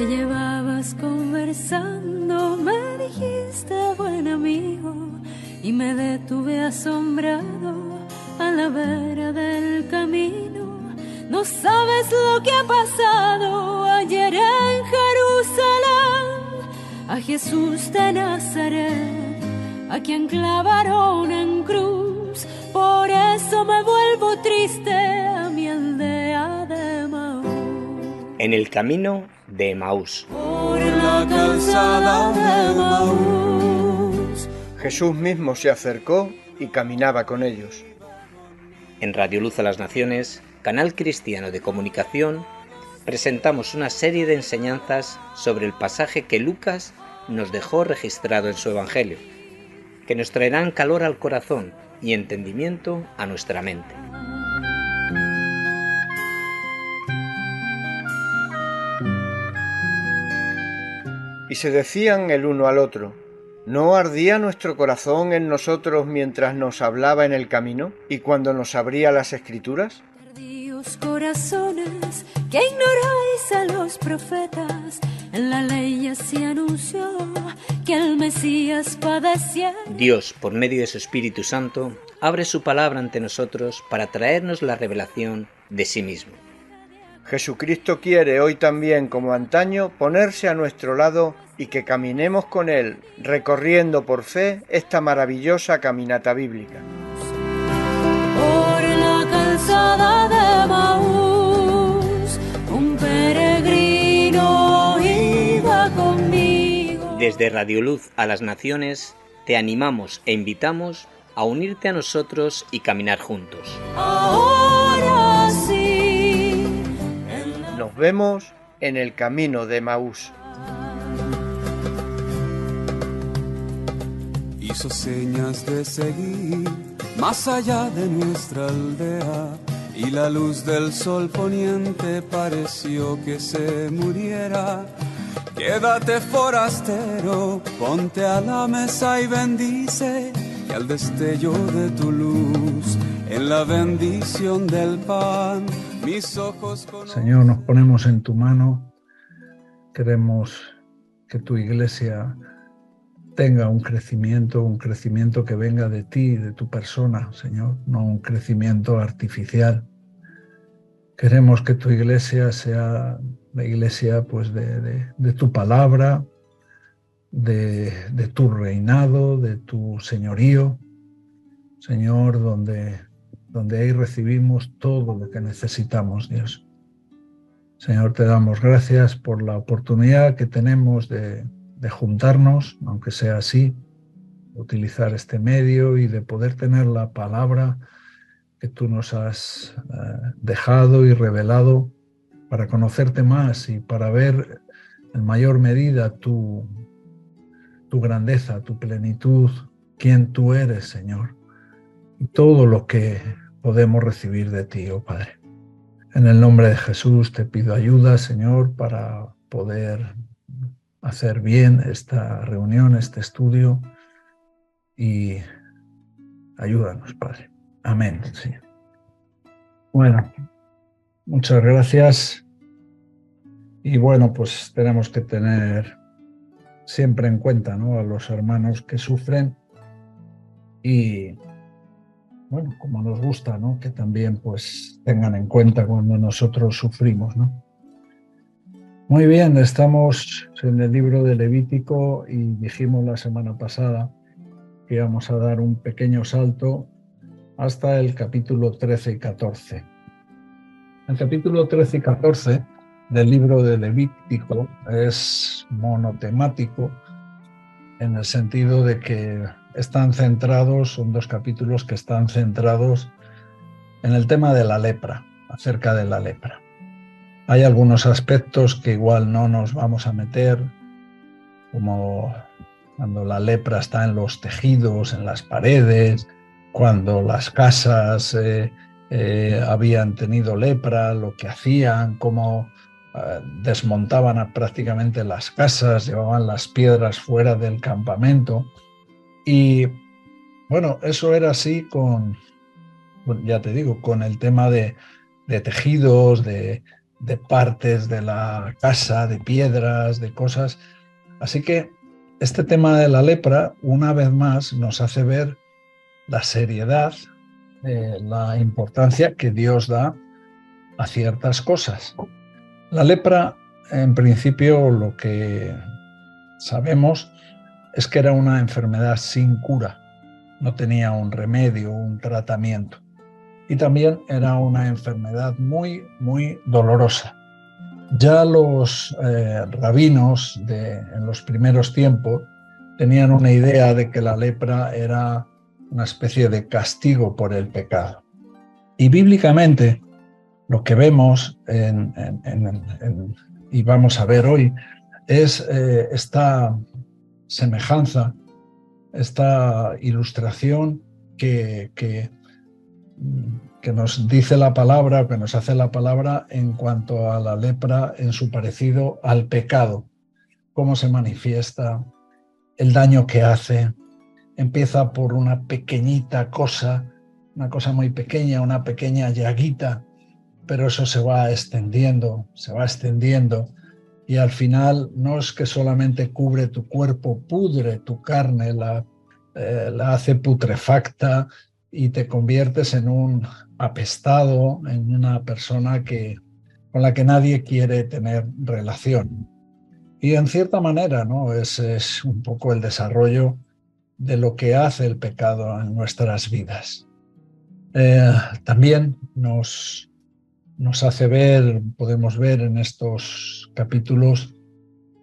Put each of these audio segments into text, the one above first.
que llevabas conversando, me dijiste buen amigo y me detuve asombrado a la vera del camino. No sabes lo que ha pasado ayer en Jerusalén, a Jesús de Nazaret, a quien clavaron en cruz. Por eso me vuelvo triste a mi aldea de Emaús. En el camino de Emaús. Por la calzada de Emaús. Jesús mismo se acercó y caminaba con ellos. En Radio Luz a las Naciones, canal cristiano de comunicación, presentamos una serie de enseñanzas sobre el pasaje que Lucas nos dejó registrado en su Evangelio, que nos traerán calor al corazón y entendimiento a nuestra mente. Y se decían el uno al otro: ¿no ardía nuestro corazón en nosotros mientras nos hablaba en el camino y cuando nos abría las Escrituras? Tardíos corazones que ignoráis a los profetas, en la ley ya se anunció que el Mesías padecía. Dios, por medio de su Espíritu Santo, abre su palabra ante nosotros para traernos la revelación de sí mismo. Jesucristo quiere hoy también, como antaño, ponerse a nuestro lado y que caminemos con Él, recorriendo por fe esta maravillosa caminata bíblica. Por la calzada de Emaús, un peregrino iba conmigo. Desde Radio Luz a las Naciones, te animamos e invitamos a unirte a nosotros y caminar juntos. Ahora sí. Nos vemos en el camino de Emaús. Hizo señas de seguir más allá de nuestra aldea, y la luz del sol poniente pareció que se muriera. Quédate forastero, ponte a la mesa y bendice, y al destello de tu luz, en la bendición del pan, mis ojos conocen. Señor, nos ponemos en tu mano. Queremos que tu iglesia tenga un crecimiento que venga de ti, de tu persona, Señor, no un crecimiento artificial. Queremos que tu iglesia sea la iglesia pues de tu palabra, de tu reinado, de tu señorío, Señor, donde ahí recibimos todo lo que necesitamos, Dios. Señor, te damos gracias por la oportunidad que tenemos de juntarnos, aunque sea así, utilizar este medio y de poder tener la palabra que tú nos has dejado y revelado para conocerte más y para ver en mayor medida tu grandeza, tu plenitud, quién tú eres, Señor, y todo lo que podemos recibir de ti, oh Padre. En el nombre de Jesús te pido ayuda, Señor, para poder hacer bien esta reunión, este estudio, y ayúdanos, Padre. Amén, Señor. Bueno, muchas gracias. Y bueno, pues tenemos que tener siempre en cuenta, ¿no?, a los hermanos que sufren y, bueno, como nos gusta, ¿no?, que también pues tengan en cuenta cuando nosotros sufrimos, ¿no? Muy bien, estamos en el libro de Levítico y dijimos la semana pasada que íbamos a dar un pequeño salto hasta el capítulo 13 y 14. El capítulo 13 y 14 del libro de Levítico es monotemático en el sentido de que están centrados, son dos capítulos que están centrados en el tema de la lepra, acerca de la lepra. Hay algunos aspectos que igual no nos vamos a meter, como cuando la lepra está en los tejidos, en las paredes, cuando las casas habían tenido lepra, lo que hacían, cómo desmontaban prácticamente las casas, llevaban las piedras fuera del campamento. Y bueno, eso era así con, ya te digo, con el tema de tejidos, de de partes de la casa, de piedras, de cosas. Así que este tema de la lepra, una vez más, nos hace ver la seriedad, la importancia que Dios da a ciertas cosas. La lepra, en principio, lo que sabemos es que era una enfermedad sin cura, no tenía un remedio, un tratamiento. Y también era una enfermedad muy, muy dolorosa. Ya los rabinos en los primeros tiempos tenían una idea de que la lepra era una especie de castigo por el pecado. Y bíblicamente lo que vemos y vamos a ver hoy es esta semejanza, esta ilustración que nos dice la palabra, que nos hace la palabra en cuanto a la lepra en su parecido al pecado, cómo se manifiesta, el daño que hace. Empieza por una pequeñita cosa, una cosa muy pequeña, una pequeña llaguita, pero eso se va extendiendo y al final no es que solamente cubre tu cuerpo, pudre tu carne, la hace putrefacta y te conviertes en un apestado, en una persona con la que nadie quiere tener relación. Y en cierta manera, ¿no? Es un poco el desarrollo de lo que hace el pecado en nuestras vidas. También nos hace ver, podemos ver en estos capítulos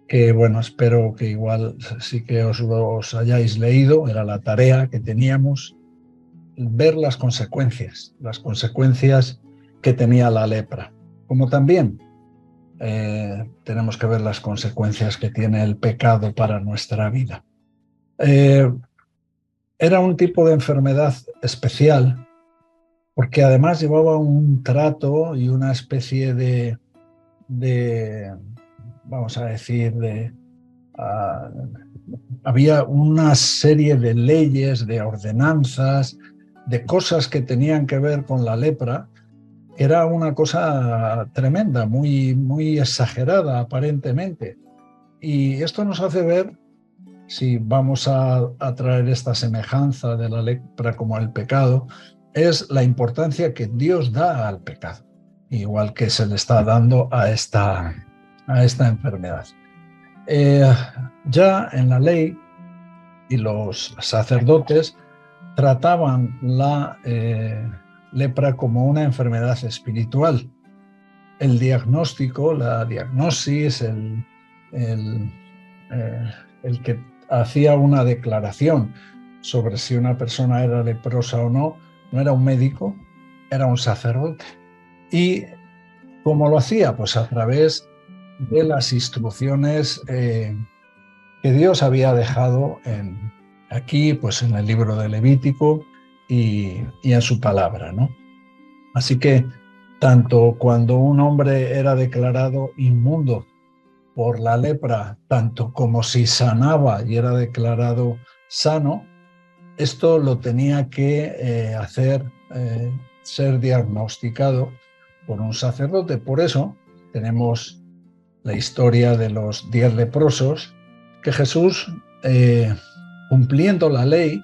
que, bueno, espero que igual sí que os hayáis leído, era la tarea que teníamos, ver las consecuencias que tenía la lepra, como también tenemos que ver las consecuencias que tiene el pecado para nuestra vida. Era un tipo de enfermedad especial porque además llevaba un trato y una especie de vamos a decir, había una serie de leyes, de ordenanzas, de cosas que tenían que ver con la lepra. Era una cosa tremenda, muy, muy exagerada aparentemente. Y esto nos hace ver, si vamos a traer esta semejanza de la lepra como el pecado, es la importancia que Dios da al pecado, igual que se le está dando a esta enfermedad. Ya en la ley y los sacerdotes trataban la lepra como una enfermedad espiritual. El diagnóstico, la diagnosis, el que hacía una declaración sobre si una persona era leprosa o no era un médico, era un sacerdote. ¿Y cómo lo hacía? Pues a través de las instrucciones que Dios había dejado aquí, pues en el libro de Levítico y en su palabra, ¿no? Así que tanto cuando un hombre era declarado inmundo por la lepra, tanto como si sanaba y era declarado sano, esto lo tenía que ser diagnosticado por un sacerdote. Por eso tenemos la historia de los 10 leprosos, que Jesús, cumpliendo la ley,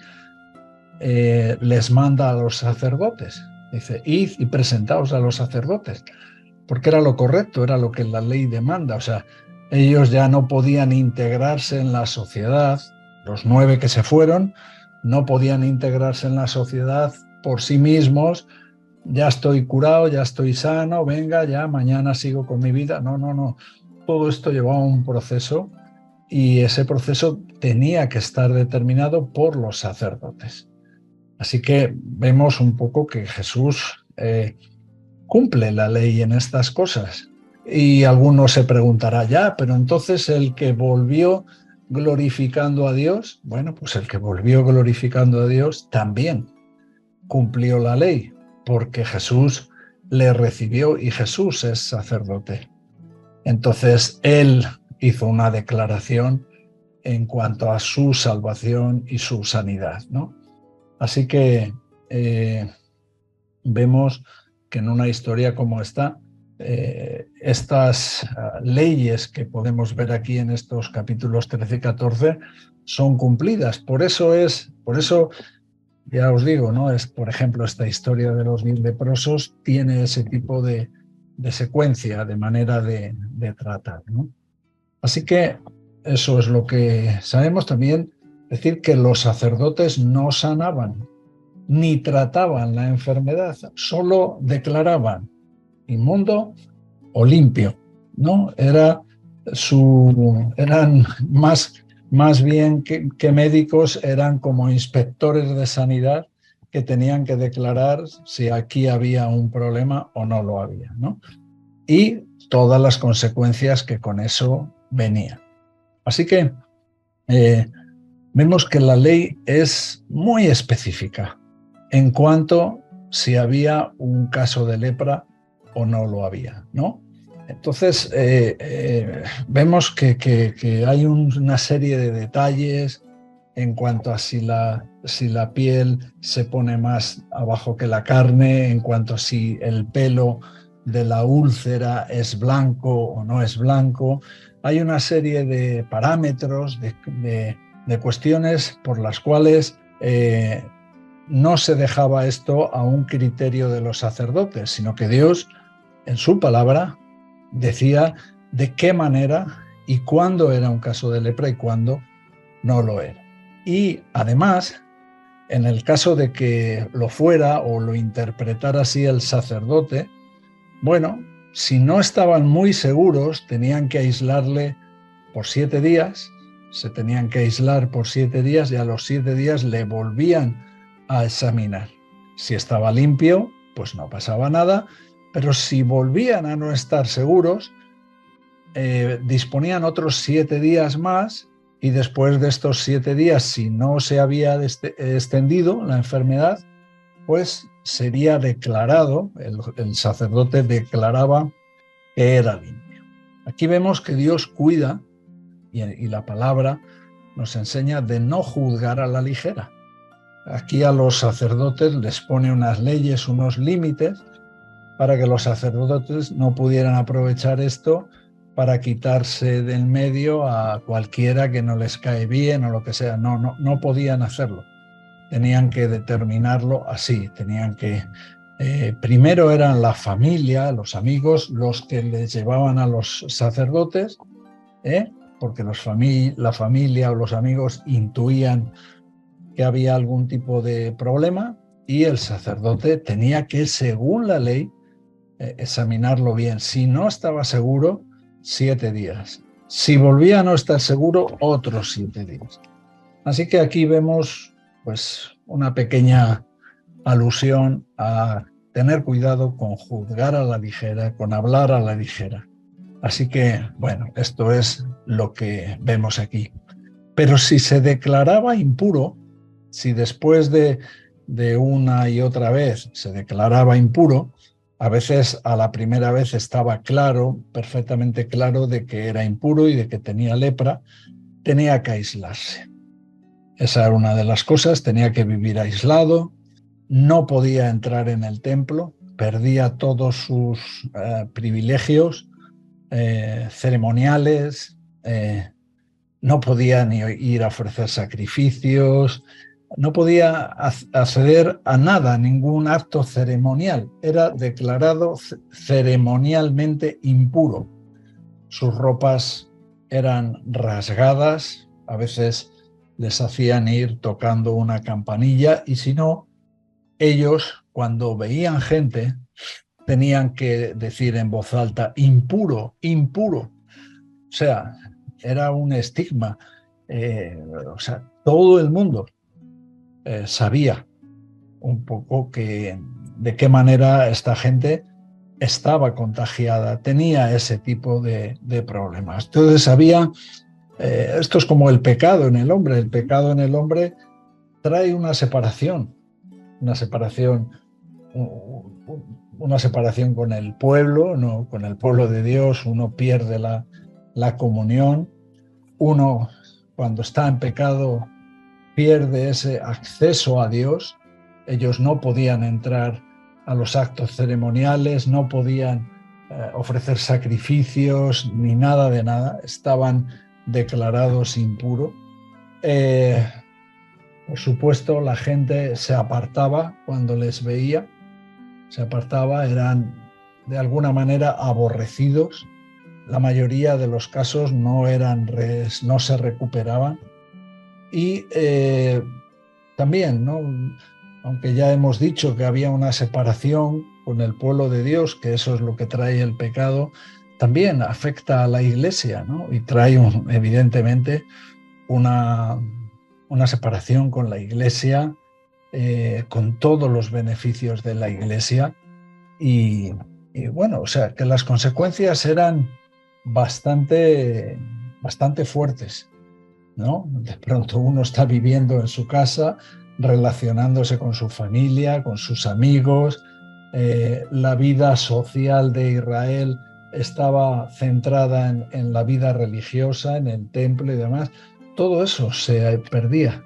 les manda a los sacerdotes. Dice, id y presentaos a los sacerdotes, porque era lo correcto, era lo que la ley demanda. O sea, ellos ya no podían integrarse en la sociedad, los 9 que se fueron, no podían integrarse en la sociedad por sí mismos. Ya estoy curado, ya estoy sano, venga, ya mañana sigo con mi vida. No. Todo esto llevaba un proceso y ese proceso tenía que estar determinado por los sacerdotes. Así que vemos un poco que Jesús cumple la ley en estas cosas. Y alguno se preguntará, ya, pero entonces el que volvió glorificando a Dios, bueno, pues el que volvió glorificando a Dios también cumplió la ley, porque Jesús le recibió y Jesús es sacerdote. Entonces él hizo una declaración en cuanto a su salvación y su sanidad, ¿no? Así que vemos que en una historia como esta estas leyes que podemos ver aquí en estos capítulos 13 y 14 son cumplidas. Por eso, ya os digo, ¿no? Por ejemplo, esta historia de los 10 leprosos tiene ese tipo de secuencia, de manera de tratar, ¿no? Así que eso es lo que sabemos. También decir que los sacerdotes no sanaban ni trataban la enfermedad, solo declaraban inmundo o limpio, ¿no? Eran más bien que médicos, eran como inspectores de sanidad que tenían que declarar si aquí había un problema o no lo había, ¿no? Y todas las consecuencias que con eso venían. Así que vemos que la ley es muy específica en cuanto si había un caso de lepra o no lo había, ¿no? Entonces, vemos que hay una serie de detalles en cuanto a si la piel se pone más abajo que la carne, en cuanto a si el pelo de la úlcera es blanco o no es blanco. Hay una serie de parámetros, de cuestiones por las cuales no se dejaba esto a un criterio de los sacerdotes, sino que Dios, en su palabra, decía de qué manera y cuándo era un caso de lepra y cuándo no lo era. Y además, en el caso de que lo fuera o lo interpretara así el sacerdote, bueno, si no estaban muy seguros, tenían que aislarle por 7 días, se tenían que aislar por 7 días y a los 7 días le volvían a examinar. Si estaba limpio, pues no pasaba nada, pero si volvían a no estar seguros, disponían otros 7 días más y después de estos 7 días, si no se había extendido la enfermedad, pues sería declarado, el sacerdote declaraba que era limpio. Aquí vemos que Dios cuida y la palabra nos enseña de no juzgar a la ligera. Aquí a los sacerdotes les pone unas leyes, unos límites, para que los sacerdotes no pudieran aprovechar esto para quitarse del medio a cualquiera que no les cae bien o lo que sea. No podían hacerlo. Tenían que determinarlo así. Tenían que... primero eran la familia, los amigos, los que les llevaban a los sacerdotes, porque la familia o los amigos intuían que había algún tipo de problema y el sacerdote tenía que, según la ley, examinarlo bien. Si no estaba seguro, 7 días. Si volvía a no estar seguro, otros 7 días. Así que aquí vemos pues una pequeña alusión a tener cuidado con juzgar a la ligera, con hablar a la ligera. Así que, bueno, esto es lo que vemos aquí. Pero si se declaraba impuro, si después de una y otra vez se declaraba impuro, a veces a la primera vez estaba claro, perfectamente claro, de que era impuro y de que tenía lepra, tenía que aislarse. Esa era una de las cosas, tenía que vivir aislado, no podía entrar en el templo, perdía todos sus privilegios ceremoniales, no podía ni ir a ofrecer sacrificios, no podía acceder a nada, ningún acto ceremonial. Era declarado ceremonialmente impuro. Sus ropas eran rasgadas, a veces les hacían ir tocando una campanilla y si no, ellos cuando veían gente tenían que decir en voz alta, impuro, impuro. O sea, era un estigma. Todo el mundo sabía un poco de qué manera esta gente estaba contagiada, tenía ese tipo de problemas. Entonces había, esto es como el pecado en el hombre. El pecado en el hombre trae una separación con el pueblo, ¿no? Con el pueblo de Dios. Uno pierde la comunión. Uno, cuando está en pecado, pierde ese acceso a Dios. Ellos no podían entrar a los actos ceremoniales, no podían ofrecer sacrificios ni nada de nada, estaban declarados impuros. Por supuesto, la gente se apartaba cuando les veía, se apartaba, eran de alguna manera aborrecidos. La mayoría de los casos no se recuperaban. Y también, ¿no? Aunque ya hemos dicho que había una separación con el pueblo de Dios, que eso es lo que trae el pecado, también afecta a la Iglesia, ¿no? Y trae evidentemente una separación con la Iglesia, con todos los beneficios de la Iglesia. Y bueno, o sea, que las consecuencias eran bastante fuertes, ¿no? De pronto uno está viviendo en su casa, relacionándose con su familia, con sus amigos. La vida social de Israel estaba centrada en la vida religiosa, en el templo y demás. Todo eso se perdía.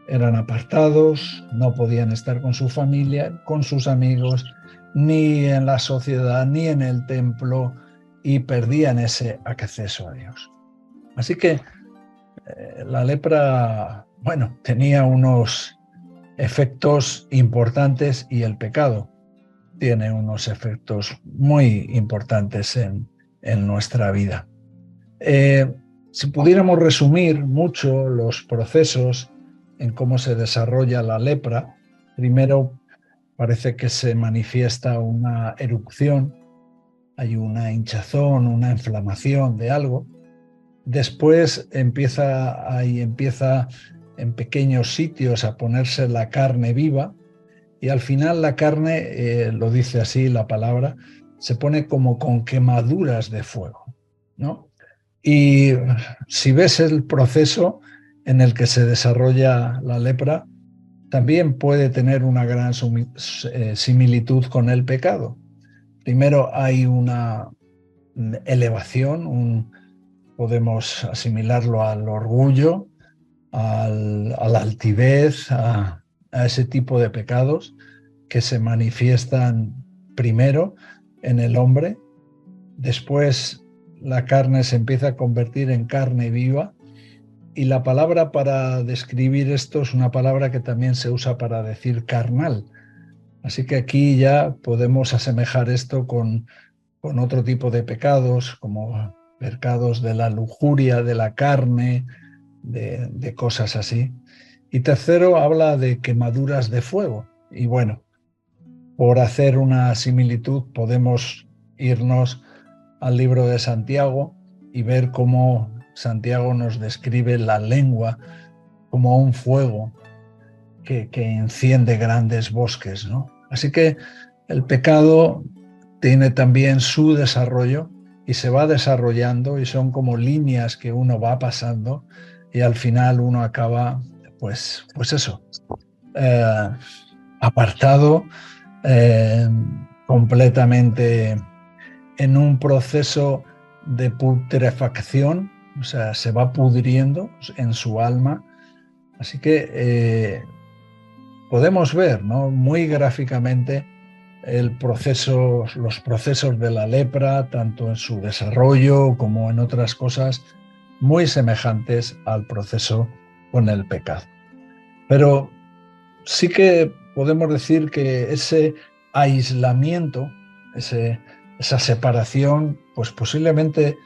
Eran apartados, no podían estar con su familia, con sus amigos, ni en la sociedad, ni en el templo, y perdían ese acceso a Dios. Así que la lepra, bueno, tenía unos efectos importantes, y el pecado tiene unos efectos muy importantes en nuestra vida. Si pudiéramos resumir mucho los procesos en cómo se desarrolla la lepra, primero parece que se manifiesta una erupción, hay una hinchazón, una inflamación de algo. Después empieza en pequeños sitios a ponerse la carne viva, y al final la carne, lo dice así la palabra, se pone como con quemaduras de fuego, ¿no? Y si ves el proceso en el que se desarrolla la lepra, también puede tener una gran similitud con el pecado. Primero hay una elevación, podemos asimilarlo al orgullo, a la altivez, a ese tipo de pecados que se manifiestan primero en el hombre. Después la carne se empieza a convertir en carne viva, y la palabra para describir esto es una palabra que también se usa para decir carnal. Así que aquí ya podemos asemejar esto con otro tipo de pecados, como pecados de la lujuria, de la carne, de cosas así. Y tercero, habla de quemaduras de fuego. Y bueno, por hacer una similitud, podemos irnos al libro de Santiago y ver cómo Santiago nos describe la lengua como un fuego que enciende grandes bosques, ¿no? Así que el pecado tiene también su desarrollo y se va desarrollando, y son como líneas que uno va pasando, y al final uno acaba, pues eso, apartado, completamente en un proceso de putrefacción, o sea, se va pudriendo en su alma. Así que podemos ver, ¿no?, muy gráficamente los procesos de la lepra, tanto en su desarrollo como en otras cosas, muy semejantes al proceso con el pecado. Pero sí que podemos decir que ese aislamiento, esa separación, pues posiblemente,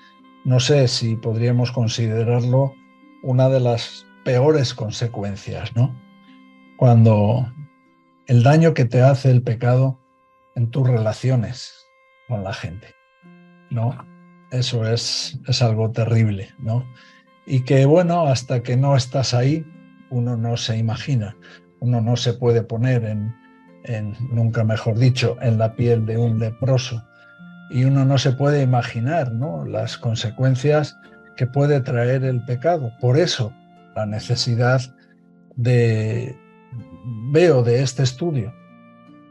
no sé si podríamos considerarlo una de las peores consecuencias, ¿no? Cuando el daño que te hace el pecado en tus relaciones con la gente, ¿no? Eso es algo terrible, ¿no? Y que, bueno, hasta que no estás ahí, uno no se imagina, uno no se puede poner nunca mejor dicho, en la piel de un leproso, y uno no se puede imaginar, ¿no?, las consecuencias que puede traer el pecado. Por eso la necesidad veo de este estudio,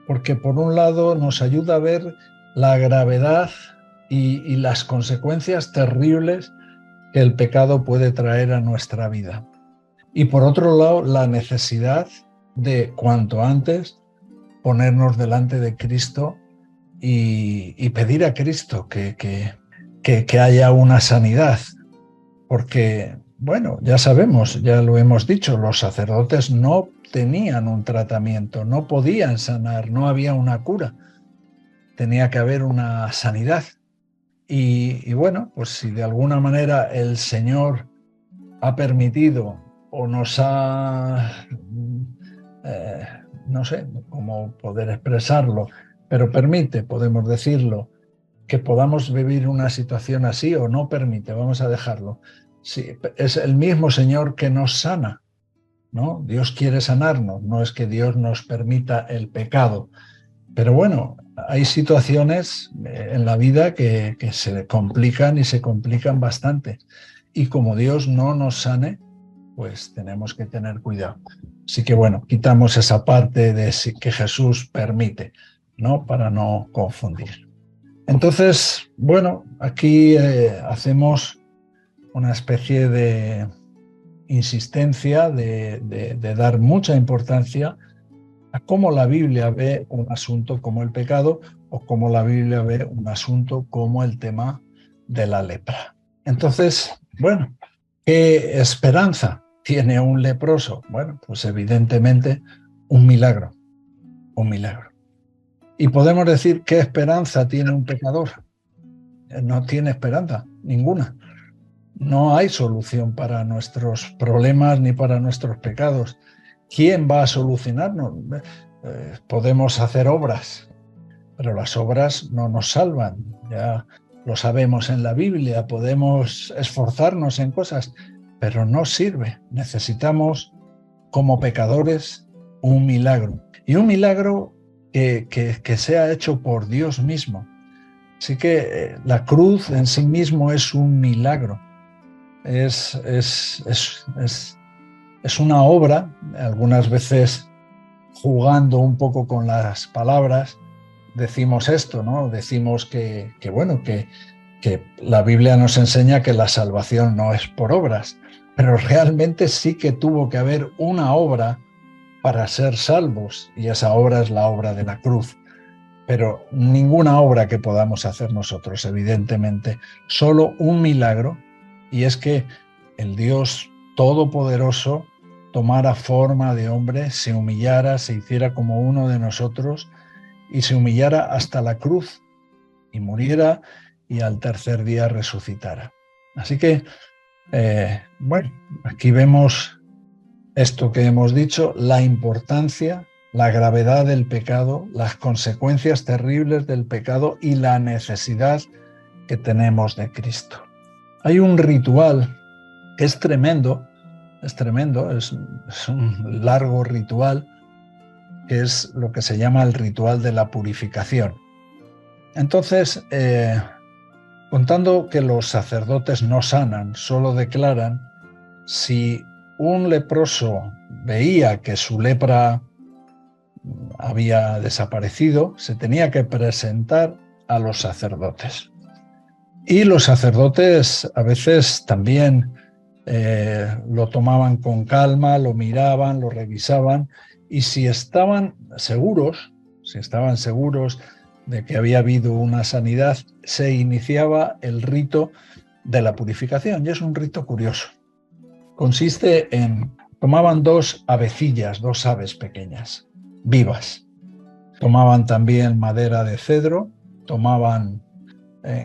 porque por un lado nos ayuda a ver la gravedad y las consecuencias terribles que el pecado puede traer a nuestra vida, y por otro lado la necesidad de cuanto antes ponernos delante de Cristo y pedir a Cristo que haya una sanidad, porque, bueno, ya sabemos, ya lo hemos dicho, los sacerdotes no tenían un tratamiento, no podían sanar, no había una cura, tenía que haber una sanidad. Y bueno, pues si de alguna manera el Señor ha permitido o nos ha, no sé cómo poder expresarlo, pero permite, podemos decirlo, que podamos vivir una situación así, o no permite, vamos a dejarlo. Sí, es el mismo Señor que nos sana, ¿no? Dios quiere sanarnos, no es que Dios nos permita el pecado. Pero bueno, hay situaciones en la vida que se complican y se complican bastante. Y como Dios no nos sane, pues tenemos que tener cuidado. Así que bueno, quitamos esa parte de que Jesús permite, ¿no? Para no confundir. Entonces, bueno, aquí hacemos una especie de insistencia, de dar mucha importancia a cómo la Biblia ve un asunto como el pecado o cómo la Biblia ve un asunto como el tema de la lepra. Entonces, bueno, ¿qué esperanza tiene un leproso? Bueno, pues evidentemente un milagro, un milagro. Y podemos decir, ¿qué esperanza tiene un pecador? No tiene esperanza, ninguna. No hay solución para nuestros problemas ni para nuestros pecados. ¿Quién va a solucionarnos? Podemos hacer obras, pero las obras no nos salvan. Ya lo sabemos en la Biblia, podemos esforzarnos en cosas, pero no sirve. Necesitamos, como pecadores, un milagro. Y un milagro que sea hecho por Dios mismo. Así que la cruz en sí mismo es un milagro. Es una obra, algunas veces jugando un poco con las palabras, decimos esto, ¿no? Decimos que la Biblia nos enseña que la salvación no es por obras, pero realmente sí que tuvo que haber una obra para ser salvos, y esa obra es la obra de la cruz. Pero ninguna obra que podamos hacer nosotros, evidentemente, solo un milagro, y es que el Dios Todopoderoso tomara forma de hombre, se humillara, se hiciera como uno de nosotros y se humillara hasta la cruz y muriera y al tercer día resucitara. Así que, bueno, aquí vemos esto que hemos dicho, la importancia, la gravedad del pecado, las consecuencias terribles del pecado y la necesidad que tenemos de Cristo. Hay un ritual que es tremendo, es un largo ritual, que es lo que se llama el ritual de la purificación. Entonces, contando que los sacerdotes no sanan, solo declaran, si un leproso veía que su lepra había desaparecido, se tenía que presentar a los sacerdotes. Y los sacerdotes a veces también lo tomaban con calma, lo miraban, lo revisaban, y si estaban seguros de que había habido una sanidad, se iniciaba el rito de la purificación. Y es un rito curioso. Consiste en, tomaban 2 avecillas, 2 aves pequeñas, vivas. Tomaban también madera de cedro, tomaban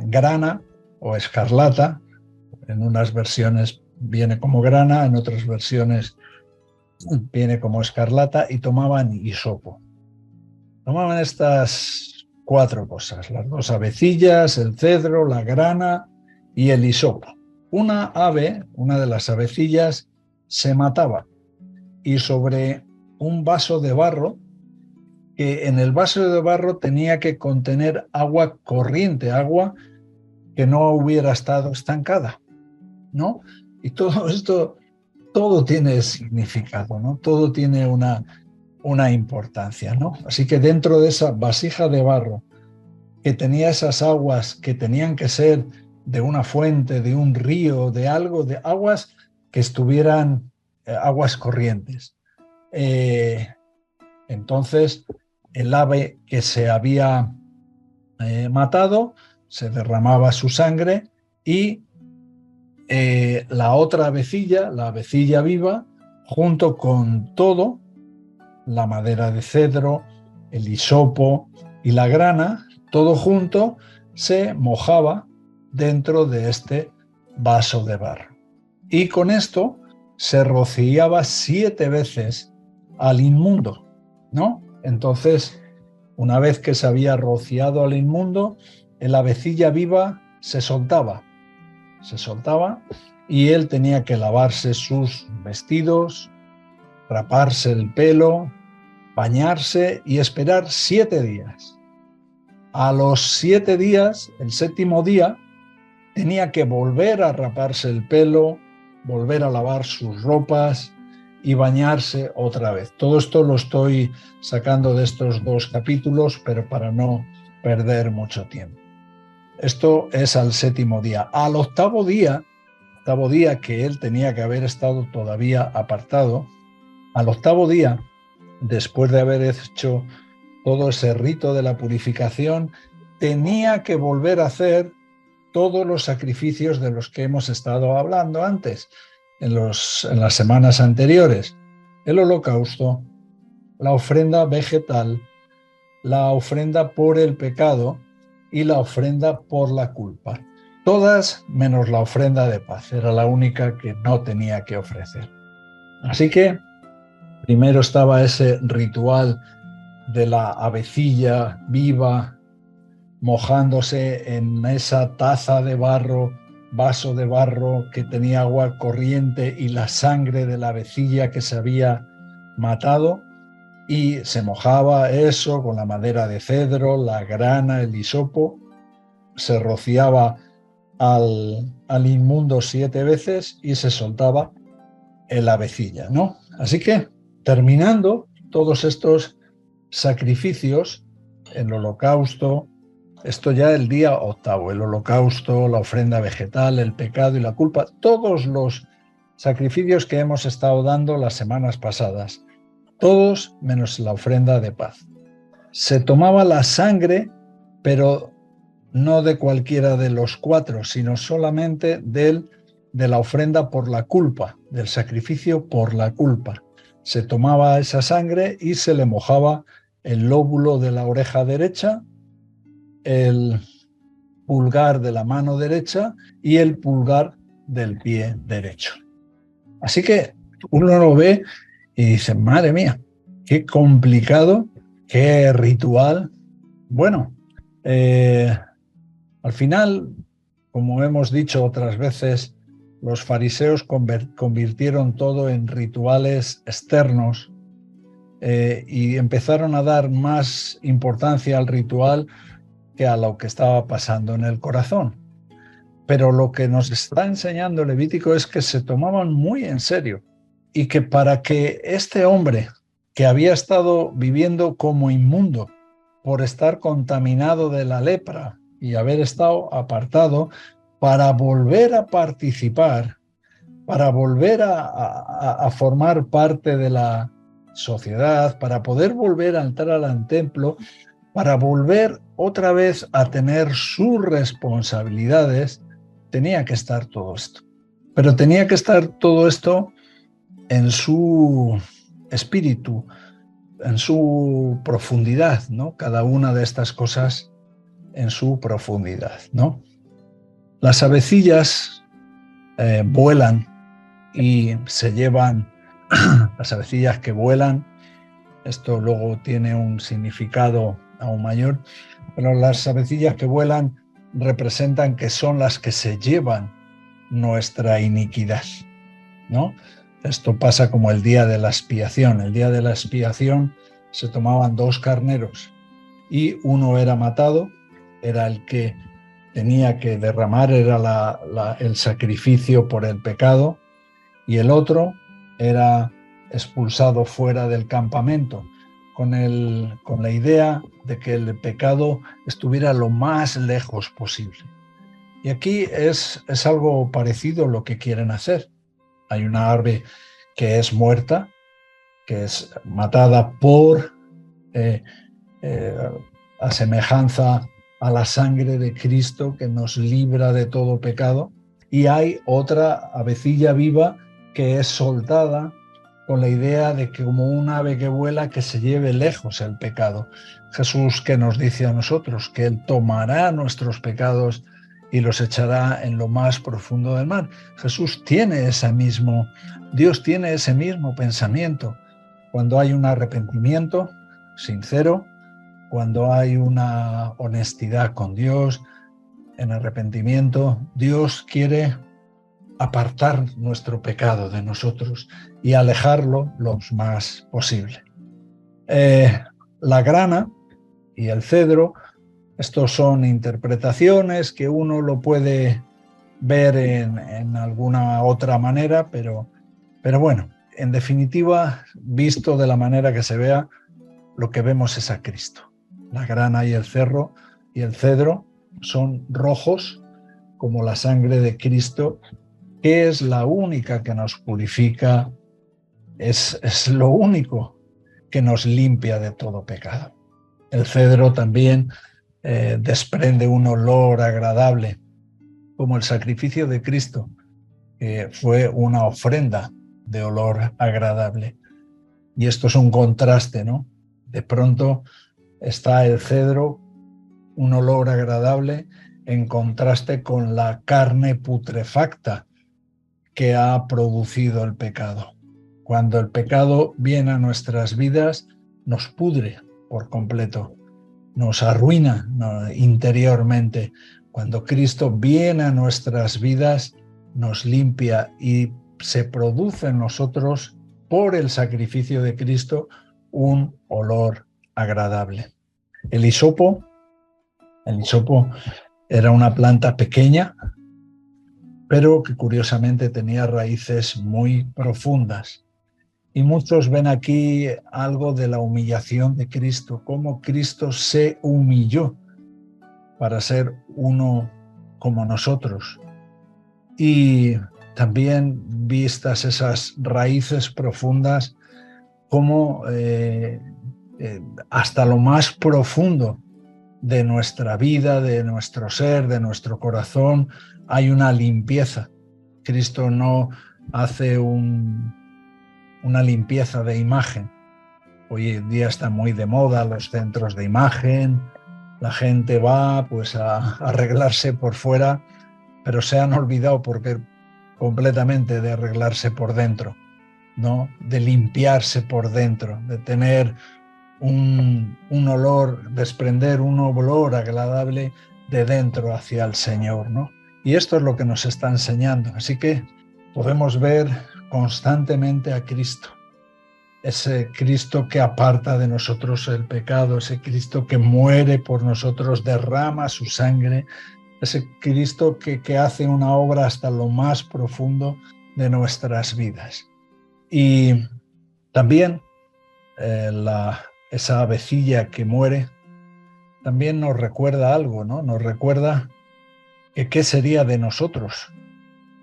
grana o escarlata, en unas versiones viene como grana, en otras versiones viene como escarlata, y tomaban hisopo. Tomaban estas 4 cosas, las 2 avecillas, el cedro, la grana y el hisopo. Una ave, una de las avecillas, se mataba, y sobre un vaso de barro, que en el vaso de barro tenía que contener agua corriente, agua que no hubiera estado estancada, ¿no? Y todo esto, todo tiene significado, ¿no? Todo tiene una importancia, ¿no? Así que dentro de esa vasija de barro, que tenía esas aguas que tenían que ser de una fuente, de un río, de algo, de aguas que estuvieran aguas corrientes. Entonces, el ave que se había matado, se derramaba su sangre y la otra avecilla, la avecilla viva, junto con todo, la madera de cedro, el hisopo y la grana, todo junto se mojaba dentro de este vaso de barro. Y con esto se rociaba 7 veces al inmundo, ¿no? Entonces, una vez que se había rociado al inmundo, la avecilla viva se soltaba y él tenía que lavarse sus vestidos, raparse el pelo, bañarse y esperar 7 días. A los 7 días, el 7º día, tenía que volver a raparse el pelo, volver a lavar sus ropas y bañarse otra vez. Todo esto lo estoy sacando de estos 2 capítulos, pero para no perder mucho tiempo. Esto es al 7º día. Al 8º día que él tenía que haber estado todavía apartado, al 8º día, después de haber hecho todo ese rito de la purificación, tenía que volver a hacer todos los sacrificios de los que hemos estado hablando antes, en las semanas anteriores. El holocausto, la ofrenda vegetal, la ofrenda por el pecado y la ofrenda por la culpa. Todas menos la ofrenda de paz. Era la única que no tenía que ofrecer. Así que primero estaba ese ritual de la avecilla viva, mojándose en esa taza de barro, vaso de barro que tenía agua corriente y la sangre de la avecilla que se había matado, y se mojaba eso con la madera de cedro, la grana, el hisopo, se rociaba al inmundo 7 veces y se soltaba la avecilla, ¿no? Así que, terminando todos estos sacrificios, el holocausto, esto ya el día 8º, el holocausto, la ofrenda vegetal, el pecado y la culpa, todos los sacrificios que hemos estado dando las semanas pasadas, todos menos la ofrenda de paz. Se tomaba la sangre, pero no de cualquiera de los 4, sino solamente de la ofrenda por la culpa, del sacrificio por la culpa. Se tomaba esa sangre y se le mojaba el lóbulo de la oreja derecha, el pulgar de la mano derecha y el pulgar del pie derecho. Así que uno lo ve y dice, madre mía, qué complicado, qué ritual. Bueno, al final, como hemos dicho otras veces, los fariseos convirtieron todo en rituales externos y empezaron a dar más importancia al ritual que a lo que estaba pasando en el corazón. Pero lo que nos está enseñando Levítico es que se tomaban muy en serio y que para que este hombre que había estado viviendo como inmundo por estar contaminado de la lepra y haber estado apartado, para volver a participar, para volver a formar parte de la sociedad, para poder volver a entrar al templo, para volver otra vez a tener sus responsabilidades, tenía que estar todo esto. Pero tenía que estar todo esto en su espíritu, en su profundidad, ¿no? Cada una de estas cosas en su profundidad, ¿no? Las avecillas vuelan y se llevan, las avecillas que vuelan, esto luego tiene un significado aún mayor, pero las avecillas que vuelan representan que son las que se llevan nuestra iniquidad, ¿no? Esto pasa como el día de la expiación. El día de la expiación se tomaban 2 carneros y uno era matado, era el que tenía que derramar, era el sacrificio por el pecado, y el otro era expulsado fuera del campamento, con la idea de que el pecado estuviera lo más lejos posible. Y aquí es algo parecido lo que quieren hacer. Hay una ave que es muerta, que es matada por a semejanza a la sangre de Cristo que nos libra de todo pecado, y hay otra avecilla viva que es soltada con la idea de que, como un ave que vuela, que se lleve lejos el pecado. Jesús, que nos dice a nosotros que Él tomará nuestros pecados y los echará en lo más profundo del mar. Dios tiene ese mismo pensamiento. Cuando hay un arrepentimiento sincero, cuando hay una honestidad con Dios, en arrepentimiento, Dios quiere apartar nuestro pecado de nosotros y alejarlo lo más posible. La grana y el cedro, estos son interpretaciones que uno lo puede ver en alguna otra manera, pero bueno, en definitiva, visto de la manera que se vea, lo que vemos es a Cristo. La grana y el cedro son rojos como la sangre de Cristo, que es la única que nos purifica, es lo único que nos limpia de todo pecado. El cedro también desprende un olor agradable, como el sacrificio de Cristo, que fue una ofrenda de olor agradable. Y esto es un contraste, ¿no? De pronto está el cedro, un olor agradable, en contraste con la carne putrefacta que ha producido el pecado. Cuando el pecado viene a nuestras vidas, nos pudre por completo, nos arruina interiormente. Cuando Cristo viene a nuestras vidas, nos limpia y se produce en nosotros, por el sacrificio de Cristo, un olor agradable. El hisopo era una planta pequeña, pero que curiosamente tenía raíces muy profundas. Y muchos ven aquí algo de la humillación de Cristo, cómo Cristo se humilló para ser uno como nosotros. Y también, vistas esas raíces profundas, cómo hasta lo más profundo de nuestra vida, de nuestro ser, de nuestro corazón, hay una limpieza. Cristo no hace una limpieza de imagen. Hoy en día está muy de moda los centros de imagen, la gente va pues a arreglarse por fuera, pero se han olvidado completamente de arreglarse por dentro, ¿no? De limpiarse por dentro, de tener un olor, desprender un olor agradable de dentro hacia el Señor, ¿no? Y esto es lo que nos está enseñando. Así que podemos ver constantemente a Cristo, ese Cristo que aparta de nosotros el pecado, ese Cristo que muere por nosotros, derrama su sangre, ese Cristo que hace una obra hasta lo más profundo de nuestras vidas. Y también esa avecilla que muere también nos recuerda algo, ¿no? Nos recuerda que qué sería de nosotros,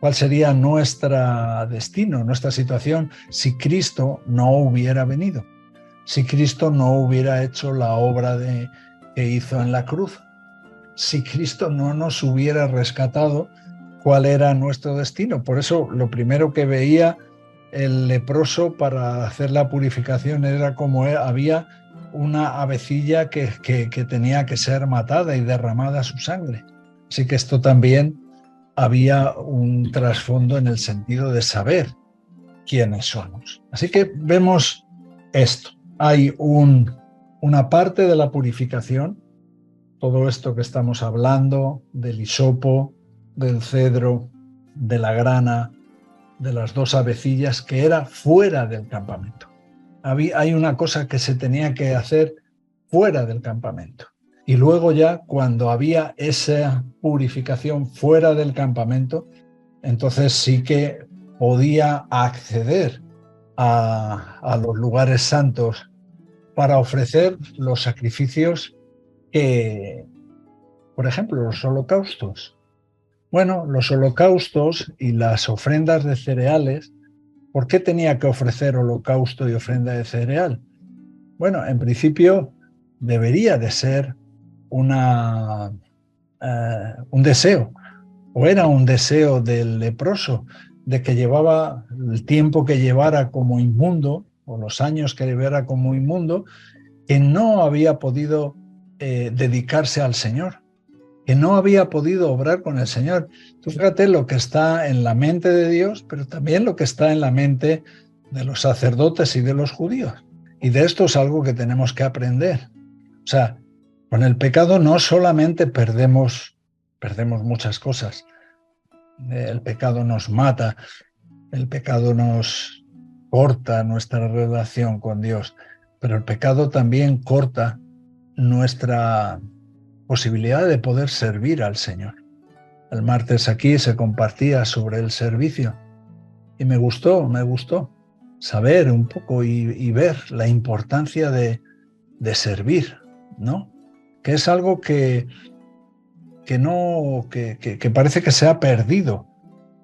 cuál sería nuestro destino, nuestra situación, si Cristo no hubiera venido, si Cristo no hubiera hecho la obra que hizo en la cruz, si Cristo no nos hubiera rescatado, cuál era nuestro destino. Por eso lo primero que veía el leproso para hacer la purificación era como había una avecilla que tenía que ser matada y derramada su sangre. Así que esto también había un trasfondo en el sentido de saber quiénes somos. Así que vemos esto. Hay una parte de la purificación, todo esto que estamos hablando, del hisopo, del cedro, de la grana, de las dos avecillas, que era fuera del campamento. Hay una cosa que se tenía que hacer fuera del campamento. Y luego ya, cuando había esa purificación fuera del campamento, entonces sí que podía acceder a los lugares santos para ofrecer los sacrificios que, por ejemplo, los holocaustos. Bueno, los holocaustos y las ofrendas de cereales, ¿por qué tenía que ofrecer holocausto y ofrenda de cereal? Bueno, en principio debería de ser un deseo, o era un deseo del leproso, de que llevaba el tiempo que llevara como inmundo, o los años que llevara como inmundo, que no había podido dedicarse al Señor, que no había podido obrar con el Señor. Tú fíjate lo que está en la mente de Dios, pero también lo que está en la mente de los sacerdotes y de los judíos. Y de esto es algo que tenemos que aprender. O sea, con el pecado no solamente perdemos muchas cosas. El pecado nos mata, el pecado nos corta nuestra relación con Dios, pero el pecado también corta nuestra posibilidad de poder servir al Señor. El martes aquí se compartía sobre el servicio y me gustó saber un poco y ver la importancia de servir, ¿no? Que es algo que parece que se ha perdido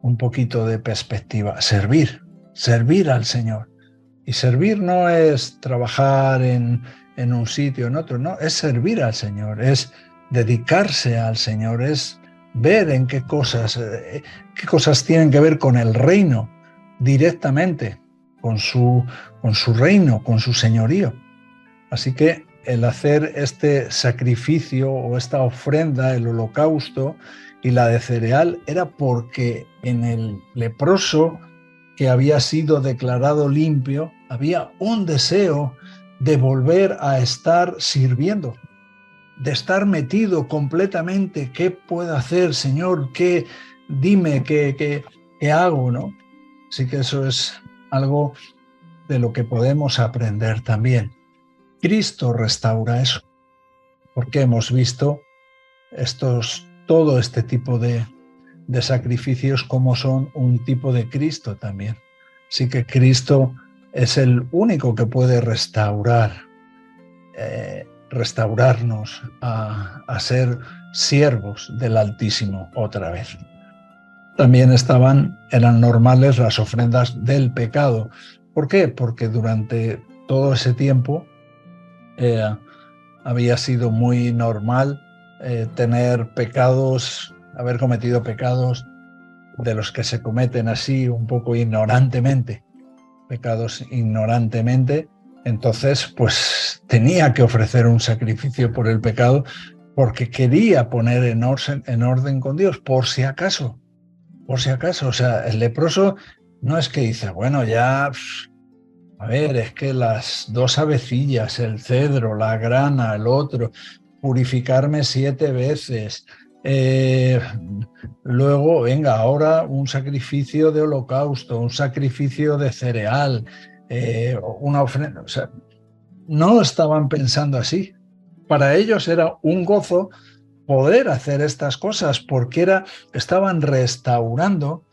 un poquito de perspectiva. Servir al Señor. Y servir no es trabajar en un sitio, en otro, no, es servir al Señor, es dedicarse al Señor, es ver en qué cosas tienen que ver con el reino directamente, con su reino, con su señorío. Así que el hacer este sacrificio o esta ofrenda, el holocausto y la de cereal, era porque en el leproso que había sido declarado limpio, había un deseo de volver a estar sirviendo, de estar metido completamente. ¿Qué puedo hacer, Señor? Dime qué hago, ¿no? Así que eso es algo de lo que podemos aprender también. Cristo restaura eso, porque hemos visto todo este tipo de sacrificios como son un tipo de Cristo también. Así que Cristo es el único que puede restaurarnos a ser siervos del Altísimo otra vez. También eran normales las ofrendas del pecado. ¿Por qué? Porque durante todo ese tiempo había sido muy normal tener pecados, haber cometido pecados de los que se cometen así un poco ignorantemente, entonces pues tenía que ofrecer un sacrificio por el pecado porque quería poner en orden con Dios, por si acaso, o sea, el leproso no es que dice, bueno, ya, a ver, es que las 2 avecillas, el cedro, la grana, el otro, purificarme 7 veces, luego, venga, ahora un sacrificio de holocausto, un sacrificio de cereal, una ofrenda. O sea, no estaban pensando así. Para ellos era un gozo poder hacer estas cosas porque estaban restaurando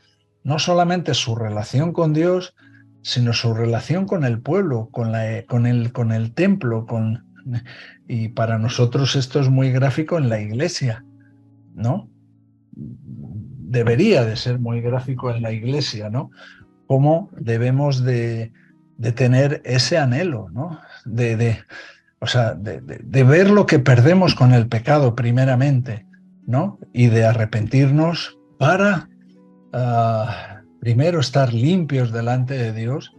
no solamente su relación con Dios, sino su relación con el pueblo, con el templo, y para nosotros esto es muy gráfico en la iglesia, ¿no? Debería de ser muy gráfico en la iglesia, ¿no? Cómo debemos de tener ese anhelo, ¿no? De ver lo que perdemos con el pecado primeramente, ¿no? Y de arrepentirnos para primero estar limpios delante de Dios,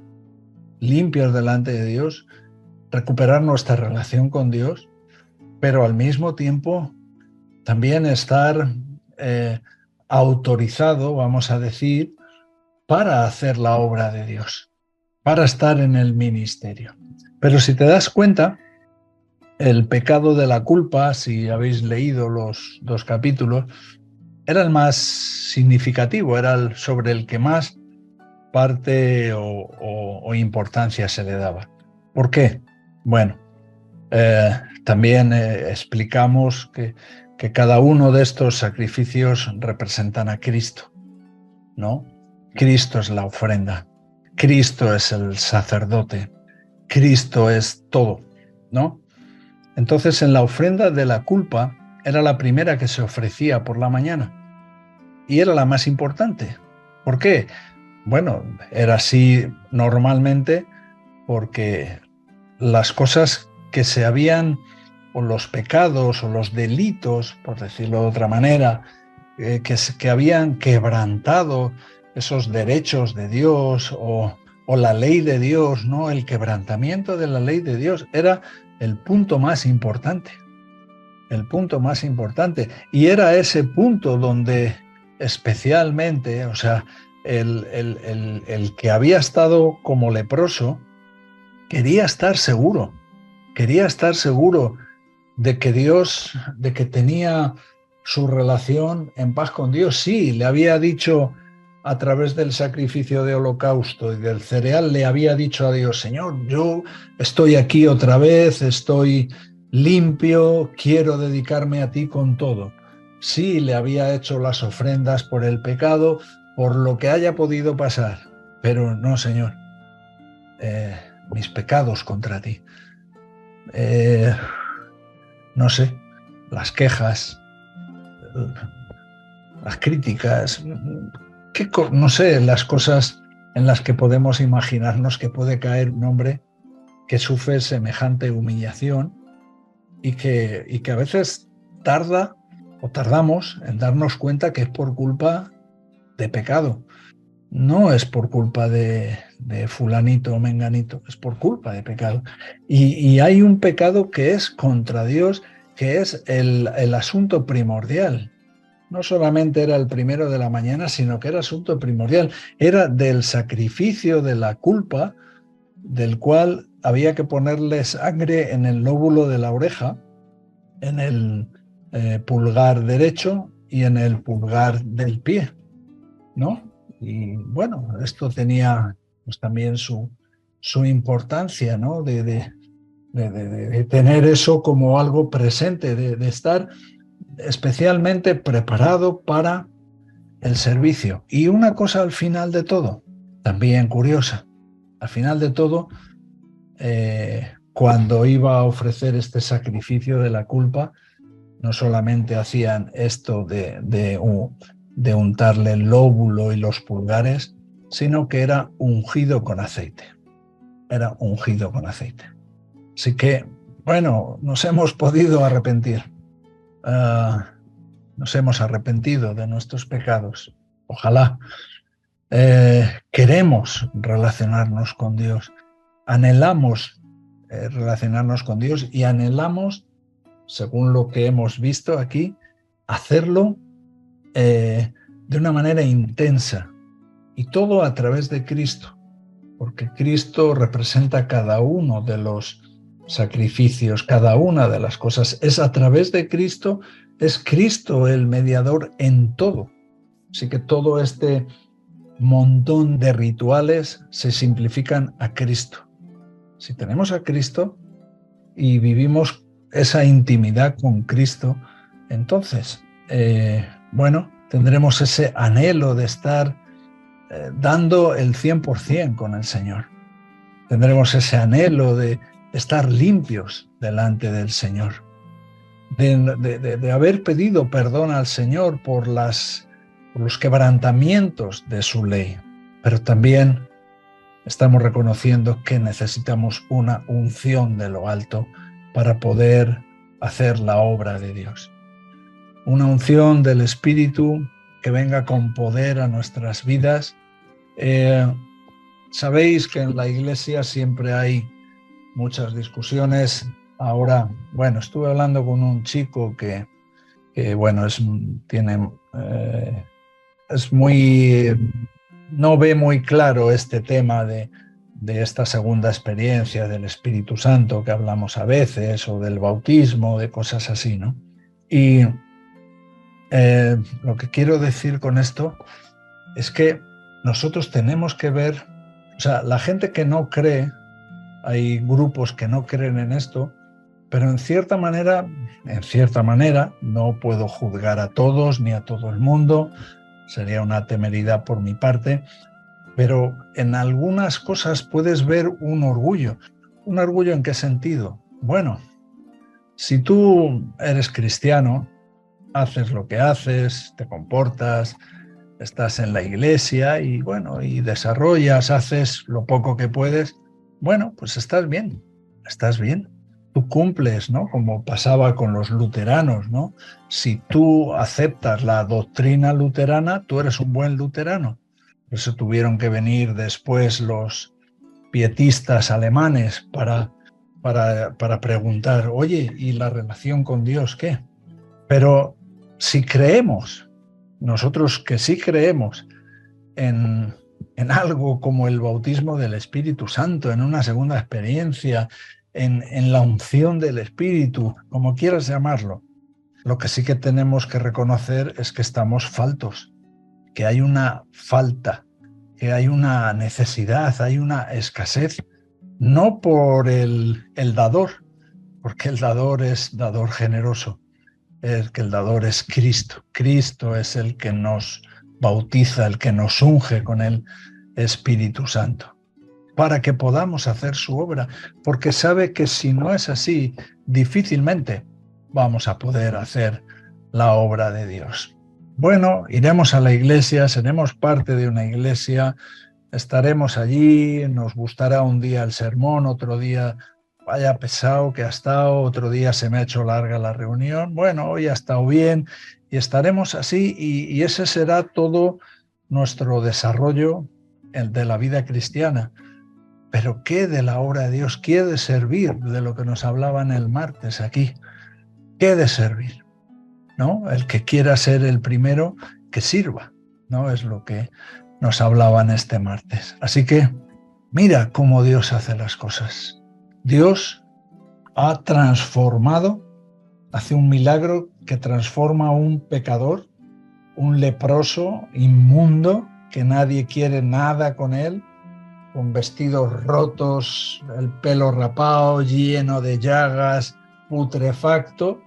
recuperar nuestra relación con Dios, pero al mismo tiempo también estar autorizado, vamos a decir, para hacer la obra de Dios, para estar en el ministerio. Pero si te das cuenta, el pecado de la culpa, si habéis leído los 2 capítulos, era el más significativo, era sobre el que más parte o importancia se le daba. ¿Por qué? Bueno, también explicamos que cada uno de estos sacrificios representan a Cristo, ¿no? Cristo es la ofrenda, Cristo es el sacerdote, Cristo es todo, ¿no? Entonces, en la ofrenda de la culpa era la primera que se ofrecía por la mañana y era la más importante. ¿Por qué? Bueno, era así normalmente porque las cosas que se habían los pecados o los delitos, por decirlo de otra manera, que habían quebrantado esos derechos de Dios o la ley de Dios, ¿no? El quebrantamiento de la ley de Dios era el punto más importante. El punto más importante. Y era ese punto donde especialmente, o sea, el que había estado como leproso quería estar seguro de que Dios, de que tenía su relación en paz con Dios. Sí, le había dicho a través del sacrificio de holocausto y del cereal, le había dicho a Dios: Señor, yo estoy aquí otra vez, estoy limpio, quiero dedicarme a ti con todo. Sí, le había hecho las ofrendas por el pecado, por lo que haya podido pasar, pero no, Señor, mis pecados contra ti. No sé, las quejas, las críticas, no sé, las cosas en las que podemos imaginarnos que puede caer un hombre que sufre semejante humillación y que a veces tardamos en darnos cuenta que es por culpa de pecado. No es por culpa de fulanito o menganito, es por culpa de pecado. Y hay un pecado que es contra Dios, que es el asunto primordial. No solamente era el primero de la mañana, sino que era asunto primordial. Era del sacrificio de la culpa, del cual había que ponerle sangre en el lóbulo de la oreja, en el pulgar derecho y en el pulgar del pie, ¿no? Y bueno, esto tenía pues también su importancia, ¿no? De tener eso como algo presente, de estar especialmente preparado para el servicio. Y una cosa al final de todo, también curiosa, al final de todo, cuando iba a ofrecer este sacrificio de la culpa, no solamente hacían esto de untarle el lóbulo y los pulgares, sino que era ungido con aceite. Era ungido con aceite. Así que, bueno, nos hemos podido arrepentir. Nos hemos arrepentido de nuestros pecados. Ojalá. Queremos relacionarnos con Dios. Anhelamos relacionarnos con Dios y anhelamos, según lo que hemos visto aquí, hacerlo de una manera intensa, y todo a través de Cristo, porque Cristo representa cada uno de los sacrificios, cada una de las cosas. Es a través de Cristo, es Cristo el mediador en todo. Así que todo este montón de rituales se simplifican a Cristo. Si tenemos a Cristo y vivimos esa intimidad con Cristo, entonces, bueno, tendremos ese anhelo de estar dando el 100% con el Señor. Tendremos ese anhelo de estar limpios delante del Señor, de haber pedido perdón al Señor por los quebrantamientos de su ley, pero también estamos reconociendo que necesitamos una unción de lo alto para poder hacer la obra de Dios. Una unción del Espíritu que venga con poder a nuestras vidas. Sabéis que en la Iglesia siempre hay muchas discusiones. Ahora, bueno, estuve hablando con un chico que bueno, no ve muy claro este tema de esta segunda experiencia del Espíritu Santo que hablamos a veces, o del bautismo, de cosas así, ¿no? Y lo que quiero decir con esto es que nosotros tenemos que ver, o sea, la gente que no cree, hay grupos que no creen en esto, pero en cierta manera, no puedo juzgar a todos ni a todo el mundo, sería una temeridad por mi parte, pero en algunas cosas puedes ver un orgullo. ¿Un orgullo en qué sentido? Bueno, si tú eres cristiano, haces lo que haces, te comportas, estás en la iglesia y bueno, y desarrollas, haces lo poco que puedes, bueno, pues estás bien. tú cumples, ¿no? Como pasaba con los luteranos, ¿no? Si tú aceptas la doctrina luterana, tú eres un buen luterano. Por eso tuvieron que venir después los pietistas alemanes para preguntar, oye, ¿y la relación con Dios qué? Pero si creemos, nosotros que sí creemos en algo como el bautismo del Espíritu Santo, en una segunda experiencia, en la unción del Espíritu, como quieras llamarlo, lo que sí que tenemos que reconocer es que estamos faltos, que hay una falta, que hay una necesidad, hay una escasez, no por el dador, porque el dador es dador generoso, es que el dador es Cristo. Cristo es el que nos bautiza, el que nos unge con el Espíritu Santo, para que podamos hacer su obra, porque sabe que si no es así, difícilmente vamos a poder hacer la obra de Dios. Bueno, iremos a la iglesia, seremos parte de una iglesia, estaremos allí, nos gustará un día el sermón, otro día vaya pesado que ha estado, otro día se me ha hecho larga la reunión, bueno, hoy ha estado bien y estaremos así y ese será todo nuestro desarrollo, el de la vida cristiana. Pero ¿qué de la obra de Dios? ¿Qué de servir? De lo que nos hablaban el martes aquí. ¿Qué de servir? ¿No? El que quiera ser el primero, que sirva, ¿no? Es lo que nos hablaban este martes. Así que mira cómo Dios hace las cosas. Dios ha transformado, hace un milagro que transforma a un pecador, un leproso, inmundo, que nadie quiere nada con él, con vestidos rotos, el pelo rapado, lleno de llagas, putrefacto.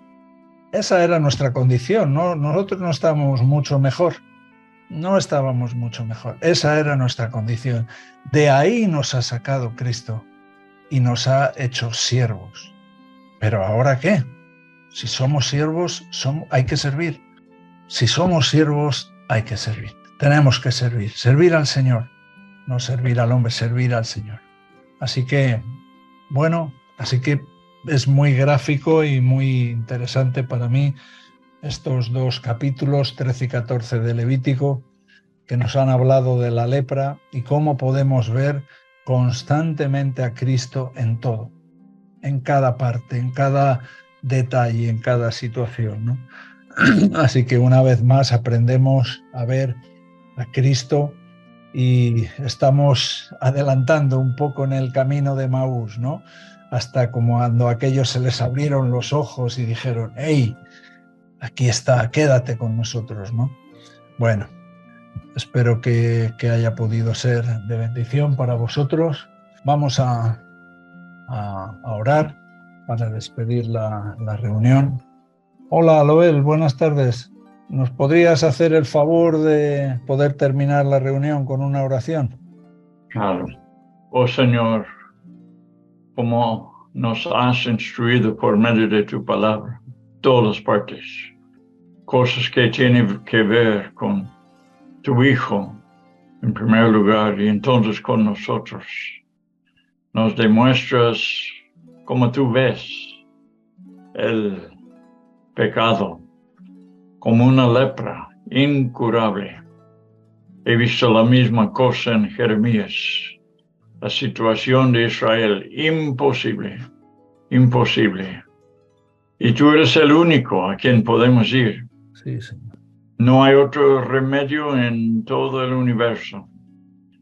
Esa era nuestra condición, ¿no? Nosotros no estábamos mucho mejor. No estábamos mucho mejor. Esa era nuestra condición. De ahí nos ha sacado Cristo y nos ha hecho siervos. ¿Pero ahora qué? Si somos siervos, hay que servir. Si somos siervos, hay que servir. Tenemos que servir. Servir al Señor. No servir al hombre, servir al Señor. Así que, bueno, es muy gráfico y muy interesante para mí estos dos capítulos, 13 y 14 de Levítico, que nos han hablado de la lepra y cómo podemos ver constantemente a Cristo en todo, en cada parte, en cada detalle, en cada situación, ¿no? Así que una vez más aprendemos a ver a Cristo y estamos adelantando un poco en el camino de Maús, ¿no? Hasta como cuando a aquellos se les abrieron los ojos y dijeron, ¡hey! Aquí está, quédate con nosotros, ¿no? Bueno, espero que haya podido ser de bendición para vosotros. Vamos a orar para despedir la reunión. Hola, Aloel, buenas tardes. ¿Nos podrías hacer el favor de poder terminar la reunión con una oración? Claro. Oh Señor, como nos has instruido por medio de tu palabra, todas partes, cosas que tienen que ver con tu Hijo en primer lugar y entonces con nosotros. Nos demuestras como tú ves el pecado como una lepra incurable. He visto la misma cosa en Jeremías, la situación de Israel, imposible. Y tú eres el único a quien podemos ir. Sí, Señor. No hay otro remedio en todo el universo.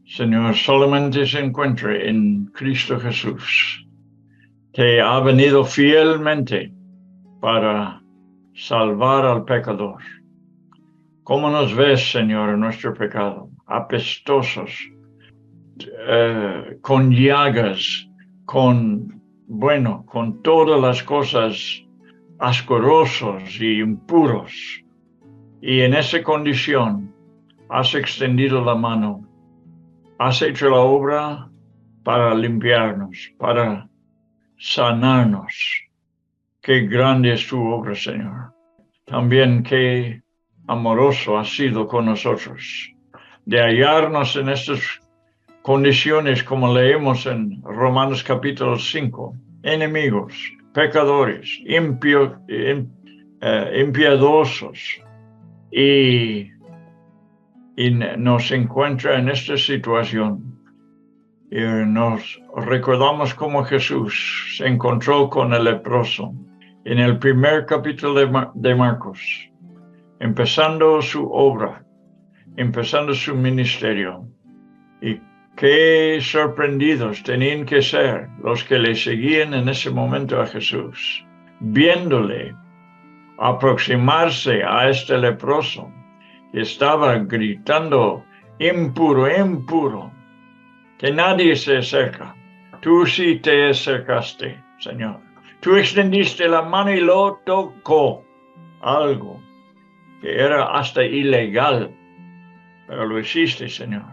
Señor, solamente se encuentra en Cristo Jesús, que ha venido fielmente para salvar al pecador. ¿Cómo nos ves, Señor, en nuestro pecado? Apestosos, con llagas, con todas las cosas asquerosos y impuros. Y en esa condición has extendido la mano, has hecho la obra para limpiarnos, para sanarnos. Qué grande es tu obra, Señor. También qué amoroso has sido con nosotros, de hallarnos en estas condiciones como leemos en Romanos capítulo 5, enemigos, pecadores, impiedosos, y nos encuentra en esta situación. Y nos recordamos cómo Jesús se encontró con el leproso en el primer capítulo de Marcos, empezando su obra, empezando su ministerio. Y qué sorprendidos tenían que ser los que le seguían en ese momento a Jesús, viéndole aproximarse a este leproso que estaba gritando: impuro, impuro, que nadie se acerca. Tú sí te acercaste, Señor. Tú extendiste la mano y lo tocó, algo que era hasta ilegal, pero lo hiciste, Señor,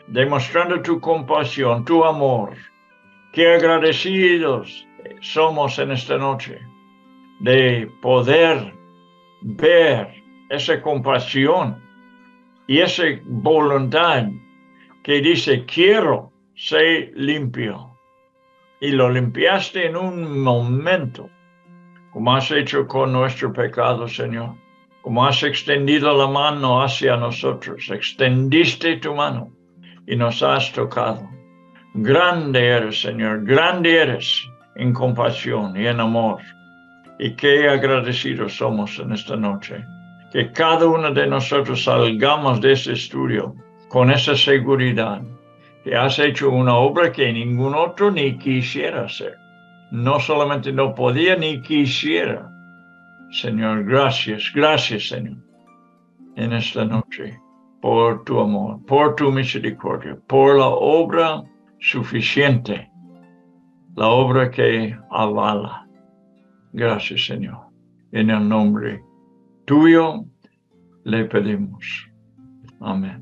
demostrando tu compasión, tu amor. Qué agradecidos somos en esta noche de poder ver esa compasión y esa voluntad que dice: quiero ser limpio. Y lo limpiaste en un momento, como has hecho con nuestro pecado, Señor. Como has extendido la mano hacia nosotros, extendiste tu mano y nos has tocado. Grande eres, Señor, grande eres en compasión y en amor. Y qué agradecidos somos en esta noche. Que cada uno de nosotros salgamos de este estudio con esa seguridad que has hecho una obra que ningún otro ni quisiera hacer. No solamente no podía ni quisiera. Señor, gracias, gracias, Señor, en esta noche, por tu amor, por tu misericordia, por la obra suficiente, la obra que avala. Gracias, Señor. En el nombre tuyo le pedimos. Amén.